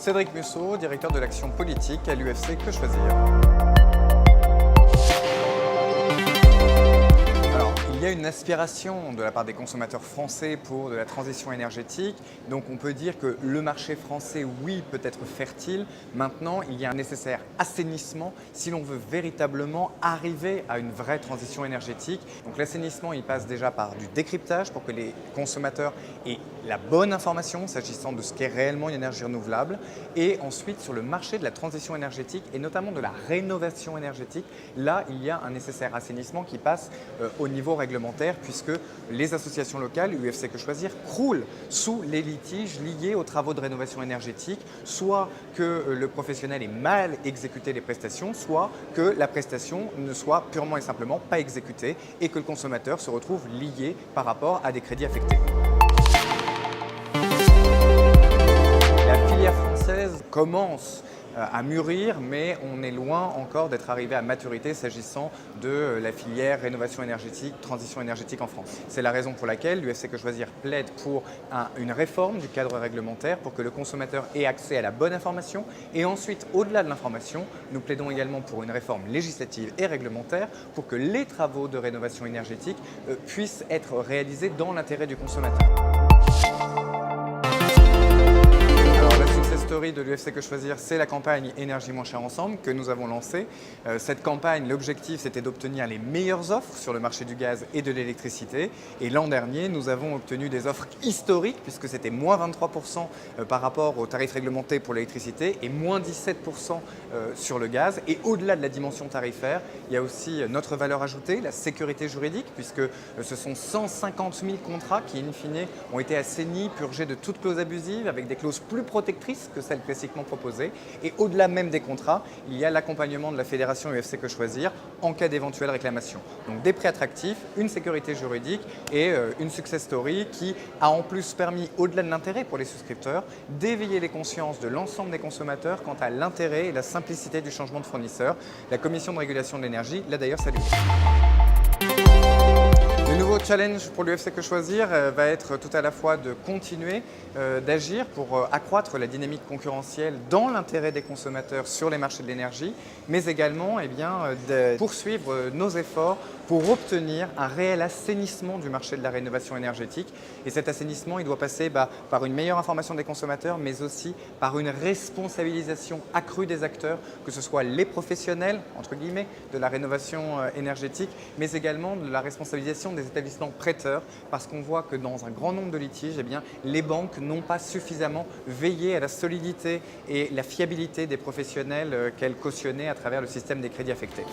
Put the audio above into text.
Cédric Musso, directeur de l'action politique à l'UFC Que Choisir. Il y a une aspiration de la part des consommateurs français pour de la transition énergétique. Donc on peut dire que le marché français, oui, peut être fertile. Maintenant, il y a un nécessaire assainissement si l'on veut véritablement arriver à une vraie transition énergétique. Donc l'assainissement, il passe déjà par du décryptage pour que les consommateurs aient la bonne information s'agissant de ce qu'est réellement une énergie renouvelable. Et ensuite, sur le marché de la transition énergétique et notamment de la rénovation énergétique, là, il y a un nécessaire assainissement qui passe au niveau réglementaire puisque les associations locales, UFC Que Choisir, croulent sous les litiges liés aux travaux de rénovation énergétique, soit que le professionnel ait mal exécuté les prestations, soit que la prestation ne soit purement et simplement pas exécutée et que le consommateur se retrouve lié par rapport à des crédits affectés. La filière française commence à mûrir, mais on est loin encore d'être arrivé à maturité s'agissant de la filière rénovation énergétique, transition énergétique en France. C'est la raison pour laquelle l'UFC Que Choisir plaide pour une réforme du cadre réglementaire pour que le consommateur ait accès à la bonne information. Et ensuite, au-delà de l'information, nous plaidons également pour une réforme législative et réglementaire pour que les travaux de rénovation énergétique puissent être réalisés dans l'intérêt du consommateur. La story de l'UFC Que Choisir, c'est la campagne Énergie moins chère ensemble que nous avons lancée. Cette campagne, l'objectif, c'était d'obtenir les meilleures offres sur le marché du gaz et de l'électricité. Et l'an dernier, nous avons obtenu des offres historiques puisque c'était moins 23% par rapport aux tarifs réglementés pour l'électricité et moins 17% sur le gaz. Et au-delà de la dimension tarifaire, il y a aussi notre valeur ajoutée, la sécurité juridique, puisque ce sont 150 000 contrats qui, in fine, ont été assainis, purgés de toutes clauses abusives, avec des clauses plus protectrices que celles classiquement proposées. Et au-delà même des contrats, il y a l'accompagnement de la fédération UFC Que Choisir en cas d'éventuelle réclamation. Donc des prix attractifs, une sécurité juridique et une success story qui a en plus permis, au-delà de l'intérêt pour les souscripteurs, d'éveiller les consciences de l'ensemble des consommateurs quant à l'intérêt et la simplicité du changement de fournisseur. La Commission de régulation de l'énergie l'a d'ailleurs salué. Le nouveau challenge pour l'UFC Que Choisir va être tout à la fois de continuer d'agir pour accroître la dynamique concurrentielle dans l'intérêt des consommateurs sur les marchés de l'énergie, mais également de poursuivre nos efforts pour obtenir un réel assainissement du marché de la rénovation énergétique. Et cet assainissement, il doit passer par une meilleure information des consommateurs, mais aussi par une responsabilisation accrue des acteurs, que ce soit les professionnels, entre guillemets, de la rénovation énergétique, mais également de la responsabilisation des établissements prêteurs, parce qu'on voit que dans un grand nombre de litiges, les banques n'ont pas suffisamment veillé à la solidité et la fiabilité des professionnels qu'elles cautionnaient à travers le système des crédits affectés.